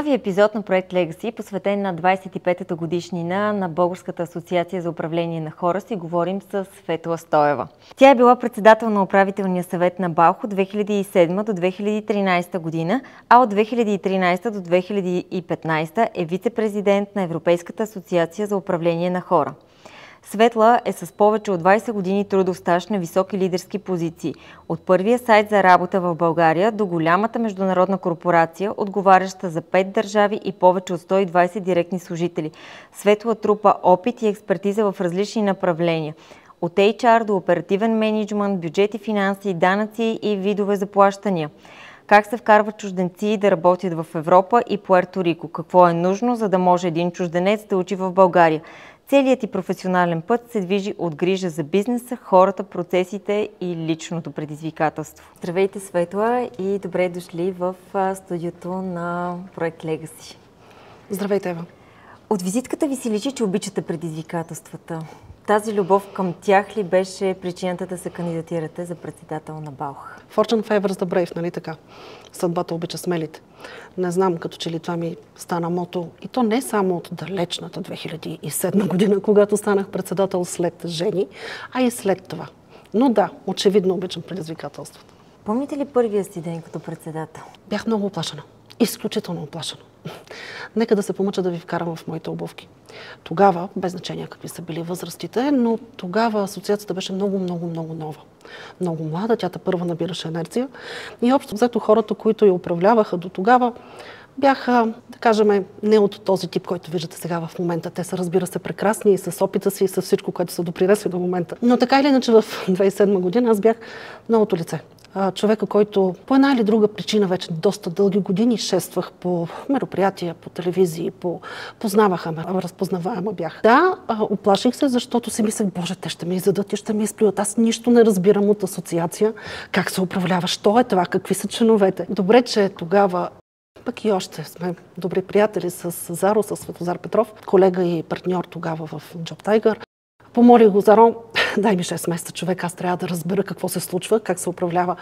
Новия епизод на проект Legacy, посветен на 25-та годишнина на Българската асоциация за управление на хора, си говорим с Светла Стоева. Тя е била председател на управителния съвет на БАУХ от 2007 до 2013 година, а от 2013 до 2015 е вице-президент на Европейската асоциация за управление на хора. Светла е с повече от 20 години трудов стаж на високи лидерски позиции. От първия сайт за работа в България до голямата международна корпорация, отговаряща за 5 държави и повече от 120 директни служители. Светла трупа опит и експертиза в различни направления. От HR до оперативен мениджмънт, бюджет и финанси, данъци и видове заплащания. Как се вкарват чужденци да работят в Европа и Пуерто Рико? Какво е нужно, за да може един чужденец да учи в България? Целият ти професионален път се движи от грижа за бизнеса, хората, процесите и личното предизвикателство. Здравейте, Светла, и добре дошли в студиото на проект Legacy. Здравейте, Ева. От визитката ви си личи, че обичате предизвикателствата. Тази любов към тях ли беше причината да се кандидатирате за председател на БАУХ? Fortune favors the brave, нали така? Съдбата обича смелите. Не знам, като че ли това ми стана мото. И то не само от далечната 2007 година, когато станах председател след Жени, а и след това. Но да, очевидно обичам предизвикателствата. Помните ли първия си ден като председател? Бях много оплашена. Изключително оплашена. Нека да се помъча да ви вкарам в моите обувки. Тогава, без значение какви са били възрастите, но тогава асоциацията беше много нова. Много млада, тя първа набираше инерция. И общо взето хората, които я управляваха до тогава, бяха, да кажем, не от този тип, който виждате сега в момента. Те са, разбира се, прекрасни и с опита си, и с всичко, което са допринесли до момента. Но така или иначе в 2007 година аз бях новото лице. Човека, който по една или друга причина вече доста дълги години шествах по мероприятия, по телевизии, познаваха ме, разпознаваема бях. Да, оплаших се, защото си мислех, боже, те ще ме изядат и ще ме изплюят. Аз нищо не разбирам от асоциация, как се управлява, що е това, какви са членовете. Добре, че тогава пък и още сме добри приятели с Заро, с Светозар Петров, колега и партньор тогава в Job Tiger. Помолих го, Заро, дай ми 6 месеца, човек, аз трябва да разбера какво се случва, как се управлява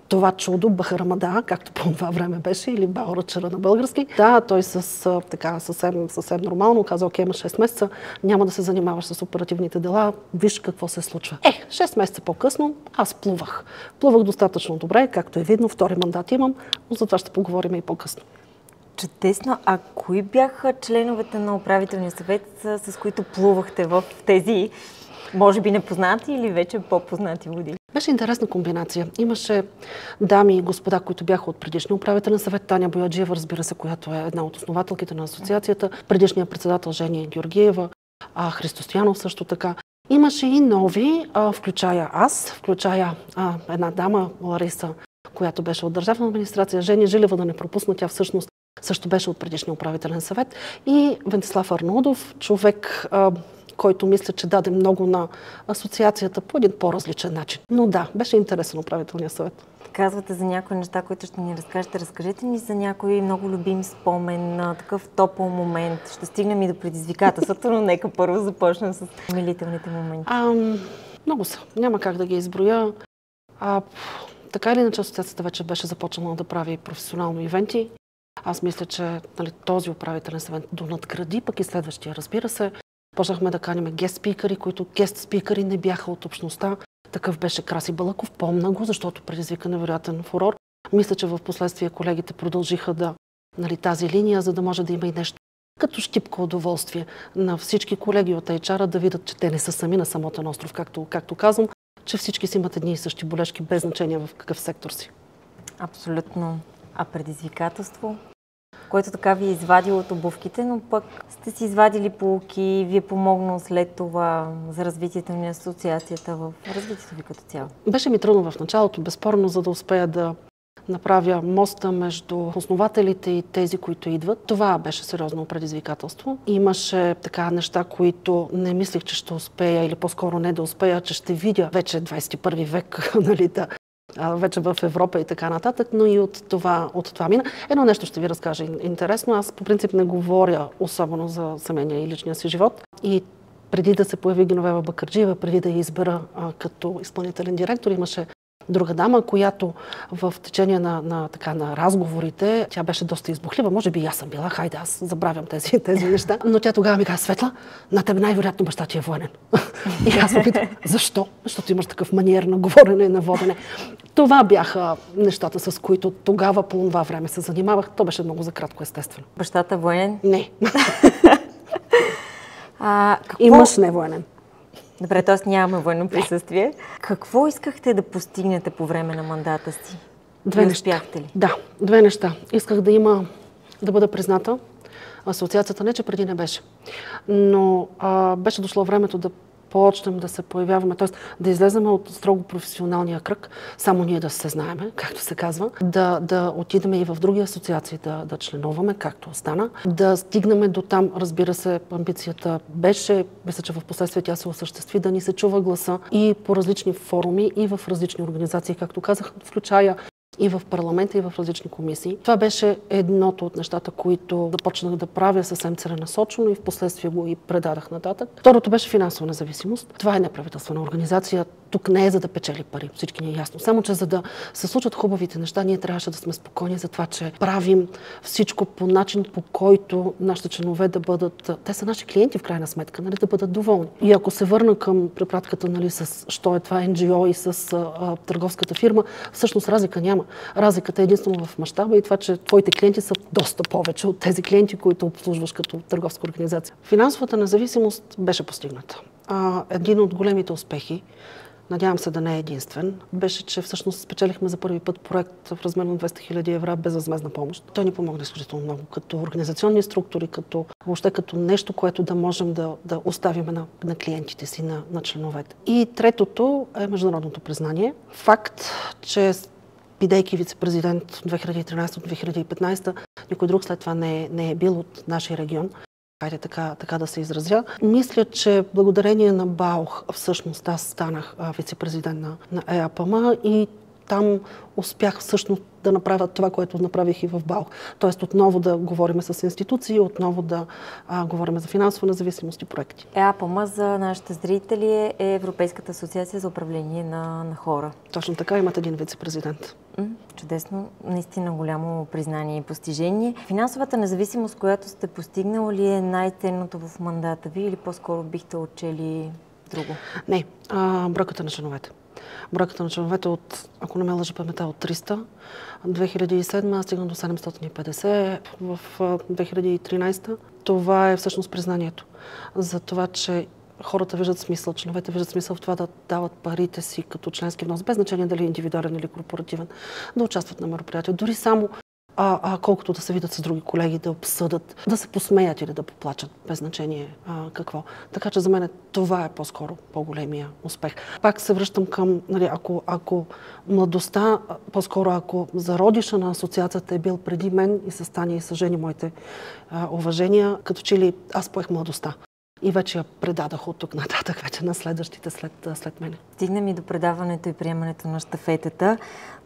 това чудо, Бахарамада, както по това време беше, или Баурачера на български. Да, той съвсем нормално каза, окей, има 6 месеца, няма да се занимаваш с оперативните дела, виж какво се случва. 6 месеца по-късно аз плувах. Плувах достатъчно добре, както е видно, втори мандат имам, но за това ще поговорим и по-късно. Чудесно. А кои бяха членовете на управителния съвет, с които плувахте в тези, може би непознати или вече по-познати води? Беше интересна комбинация. Имаше дами и господа, които бяха от предишния управителен съвет. Таня Бояджиева, разбира се, която е една от основателките на асоциацията. Предишният председател Жени Георгиева, Христо Стоянов също така. Имаше и нови, включая аз, включая една дама, Лариса, която беше от държавна администрация. Жени Жилева, да не пропусна, тя всъщност също беше от предишния управителен съвет. И Вентислав Арнолдов, човек, който мисля, че даде много на асоциацията по един по-различен начин. Но да, беше интересен управителния съвет. Казвате за някои неща, които ще ни разкажете. Разкажете ни за някой много любим спомен, такъв топъл момент. Ще стигнем и до предизвикателството, но нека първо започнем с умилителните моменти. Много са. Няма как да ги изброя. Така или иначе асоциацията вече беше започнала да прави професионално ивенти. Аз мисля, че този управителен съвет донадгради, пък и следващия, разбира се. Почнахме да каним гест спикъри, които гест спикъри не бяха от общността. Такъв беше Краси Балъков, помна го, защото предизвика невероятен фурор. Мисля, че в последствие колегите продължиха тази линия, за да може да има и нещо като щипка удоволствие на всички колеги от HR да видят, че те не са сами на самотен остров, както казвам, че всички си имат едни и същи болешки, без значение в какъв сектор си. Абсолютно. А предизвикателство, което така ви е извадило от обувките, но пък сте си извадили поуки, ви е помогнал след това за развитието на асоциацията, в развитието ви като цяло? Беше ми трудно в началото, безспорно, за да успея да направя моста между основателите и тези, които идват. Това беше сериозно предизвикателство. Имаше неща, които не мислех, че ще успея, или по-скоро не да успея, че ще видя вече 21 век, вече в Европа и така нататък, но и от това мина. Едно нещо ще ви разкажа интересно. Аз по принцип не говоря особено за семейния и личния си живот. И преди да се появи Геновева Бакърджиева, преди да я избера като изпълнителен директор, имаше Друга дама, която в течение на разговорите, тя беше доста избухлива. Може би и аз съм била, хайде, аз забравям тези неща. Но тя тогава ми каза: Светла, на теб най-вероятно баща ти е военен. И аз опитам: защо? Защото имаш такъв маниер на говорене и на водене. Това бяха нещата, с които тогава по това време се занимавах. То беше много за кратко, естествено. Бащата военен? Не. И мъж не военен. Добре, т.е. нямаме военно присъствие. Какво искахте да постигнете по време на мандата си? Две неща. Успяхте ли? Да, две неща. Исках да бъда призната. Асоциацията не, че преди не беше. Но беше дошло времето да почнем да се появяваме, т.е. да излезем от строго професионалния кръг, само ние да се знаеме, както се казва, да отидем и в други асоциации да членуваме, както остана, да стигнем до там. Разбира се, амбицията беше, мисля, че в последствие тя се осъществи, да ни се чува гласа и по различни форуми, и в различни организации, както казах, включая и в парламента, и в различни комисии. Това беше едното от нещата, които започнах да правя съвсем целенасочено и в последствие го и предадах нататък. Второто беше финансова независимост. Това е неправителствена организация. Тук не е за да печели пари, всички ни е ясно. Само че за да се случат хубавите неща, ние трябваше да сме спокойни за това, че правим всичко по начин, по който нашите членове да бъдат... Те са наши клиенти в крайна сметка, нали, да бъдат доволни. И ако се върна към препратката, нали, с що е това NGO и с търговската фирма, всъщност разлика няма. Разликата е единствено в мащаба и това, че твоите клиенти са доста повече от тези клиенти, които обслужваш като търговска организация. Финансовата независимост беше постигната. Един от големите успехи, надявам се да не е единствен, беше, че всъщност спечелихме за първи път проект в размер на 200 000 евро безвъзмездна помощ. Той ни помогна изключително много като организационни структури, въобще като нещо, което да можем да оставим на клиентите си, на членовете. И третото е международното признание. Факт, че бидейки вице-президент 2013-2015, никой друг след това не е бил от нашия регион. Хайде така да се изразя. Мисля, че благодарение на БАУХ всъщност аз станах вице-президент на ЕАПМ и там успях всъщност да направя това, което направих и в БАУХ. Тоест отново да говорим с институции, отново да говорим за финансова независимост и проекти. ЕАПМ за нашите зрители е Европейската асоциация за управление на хора. Точно така, имат един вице-президент. Чудесно, наистина голямо признание и постижение. Финансовата независимост, която сте постигнали, ли е най-ценното в мандата ви или по-скоро бихте отчели друго? Не, бройката на членовете. Бройката на членовете ако не ме лъжа паметта, от 300. 2007 стигна до 750 в 2013. Това е всъщност признанието за това, че хората виждат смисъл, членовете виждат смисъл в това да дават парите си като членски внос, без значение дали е индивидуален или корпоративен, да участват на мероприятия. Дори само колкото да се видят с други колеги, да обсъдат, да се посмеят или да поплачат, без значение какво. Така че за мен това е по-скоро по-големия успех. Пак се връщам към, нали, ако младостта, по-скоро ако зародиша на асоциацията е бил преди мен и с Таня и с Жени моите уважения, като че ли аз поех младостта. И вече я предадах от тук нататък, вече на следващите след мене. Стигнем и до предаването и приемането на щафетата,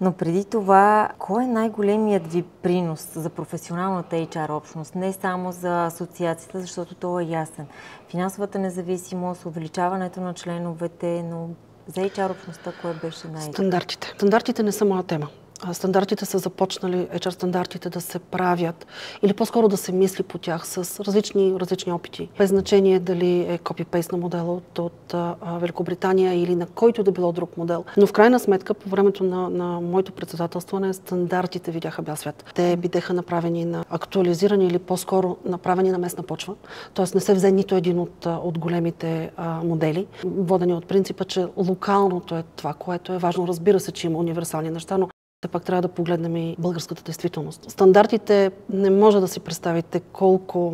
но преди това, кой е най-големият ви принос за професионалната HR общност? Не само за асоциацията, защото то е ясен. Финансовата независимост, увеличаването на членовете, но за HR общността кое беше Стандартите. Стандартите не са моя тема. Стандартите са започнали, HR стандартите да се правят или по-скоро да се мисли по тях с различни опити. Без значение дали е копи-пейст на модела от Великобритания или на който да било друг модел. Но в крайна сметка, по времето на моето председателстване, стандартите видяха бял свят. Те бидеха направени актуализирани или по-скоро направени на местна почва. Тоест не се взе нито един от големите модели, водени от принципа, че локалното е това, което е важно. Разбира се, че има универсални неща, но все пак трябва да погледнем и българската действителност. Стандартите не може да си представите колко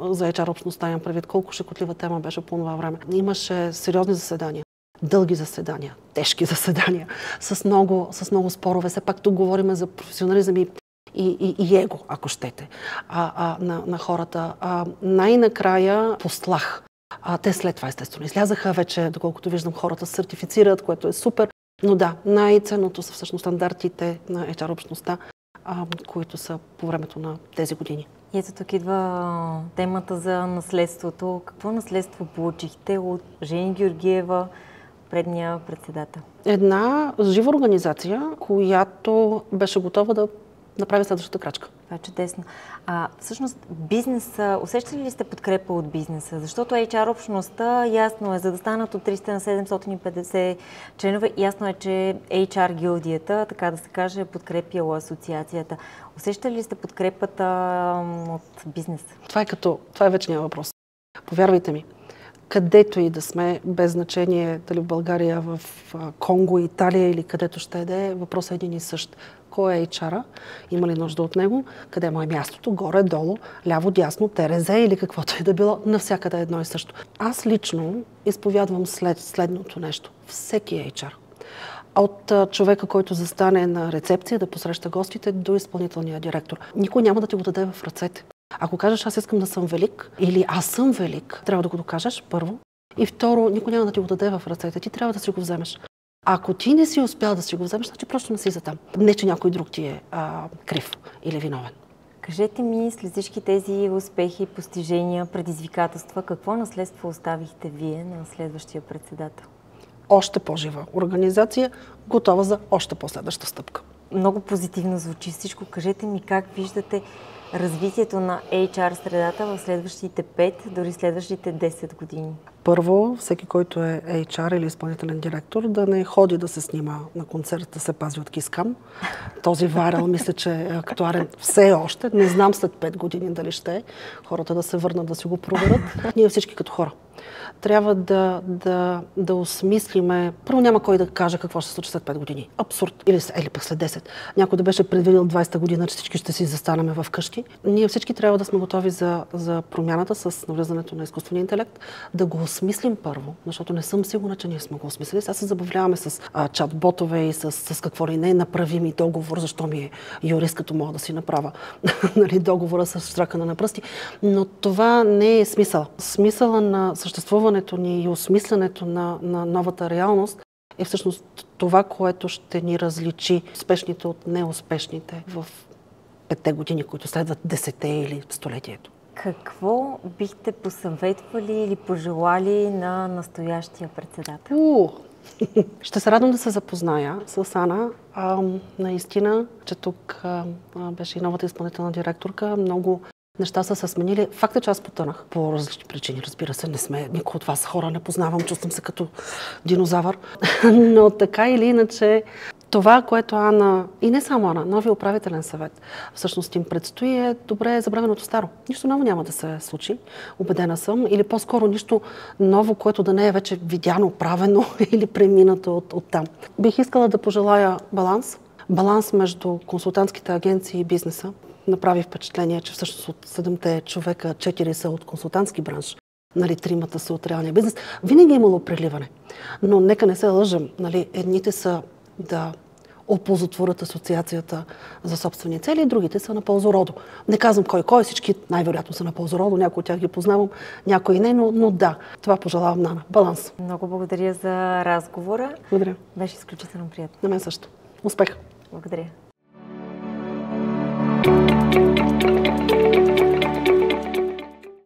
за HR общността имам предвид, колко шекотлива тема беше по това време. Имаше сериозни заседания, дълги заседания, тежки заседания, с много спорове. Все пак тук говорим за професионализъм и его, ако щете, на хората. Най-накрая постлах. Те след това естествено излязаха вече, доколкото виждам, хората се сертифицират, което е супер. Но да, най-ценното са всъщност стандартите на HR общността, които са по времето на тези години. И ето тук идва темата за наследството. Какво наследство получихте от Жени Георгиева, предния председател? Една жива организация, която беше готова да направи следващата крачка. Това е чудесно. Всъщност, бизнеса, усещали ли сте подкрепа от бизнеса? Защото HR общността, ясно е, за да станат от 300 на 750 членове, ясно е, че HR гилдията, така да се каже, е подкрепяла асоциацията. Усещали ли сте подкрепата от бизнеса? Това е вечният въпрос. Повярвайте ми, където и да сме, без значение дали в България, в Конго, Италия или където ще да е, въпросът е един и същ. Кой е HR-а? Има ли нужда от него? Къде му е мястото? Горе, долу, ляво, дясно, терезе или каквото и да било. Навсякъде е едно и също. Аз лично изповядвам следното нещо. Всеки е HR. От човека, който застане на рецепция да посреща гостите, до изпълнителния директор. Никой няма да ти го даде в ръцете. Ако кажеш, аз искам да съм велик или аз съм велик, трябва да го докажеш първо. И второ, никой няма да ти го даде в ръцете. Ти трябва да си го вземеш. Ако ти не си успял да си го вземеш, значи просто не си за там. Не, че някой друг ти е крив или виновен. Кажете ми, след всички тези успехи, постижения, предизвикателства, какво наследство оставихте вие на следващия председател? Още по-жива организация, готова за още по-следваща стъпка. Много позитивно звучи всичко. Кажете ми как виждате развитието на HR средата в следващите 5, дори следващите 10 години? Първо, всеки, който е HR или изпълнителен директор, да не ходи да се снима на концерт, да се пази от кискам. Този вайрал мисля, че е актуален все още. Не знам след 5 години дали ще е. Хората да се върнат да си го проверят. Ние всички като хора. Трябва да осмислиме. Първо няма кой да каже какво ще се случи след 5 години. Абсурд. Или пък след 10. Някой да беше предвидил 20-та година, че всички ще си застанаме в къщи. Ние всички трябва да сме готови за промяната с навлизането на изкуствения интелект, да го осмислим първо, защото не съм сигурна, че ние сме го осмислили. Сега се забавляваме с чат-ботове и с какво ли не, направим и договор, защо ми е юрист, като мога да си направя договора с штракане на пръсти. Но това не е смисъл. Смисъла на съществуването ни и осмисленето на новата реалност е всъщност това, което ще ни различи успешните от неуспешните в 5 години, които следват 10 или столетието. Какво бихте посъветвали или пожелали на настоящия председател? Ще се радвам да се запозная с Ана. Наистина, че тук беше и новата изпълнителна директорка. Много неща са се сменили. Факт е, че аз потънах по различни причини. Разбира се, не сме никой от вас хора, не познавам, чувствам се като динозавър. Но така или иначе, това, което Ана, и не само Ана, новия управителен съвет, всъщност им предстои, е добре забравеното старо. Нищо ново няма да се случи, убедена съм, или по-скоро нищо ново, което да не е вече видяно, правено или преминато от там. Бих искала да пожелая баланс между консултантските агенции и бизнеса. Направи впечатление, че всъщност от 7 човека 4 са от консултантски бранш. 3 са от реалния бизнес. Винаги е имало преливане. Но нека не се лъжем. Едните са да оползотворят асоциацията за собствени цели, другите са на ползородо. Не казвам кой, всички най-вероятно са на ползородо, някои от тях ги познавам, някои не, но да, това пожелавам на баланс. Много благодаря за разговора. Благодаря. Беше изключително приятно. На мен също. Успех! Благодаря.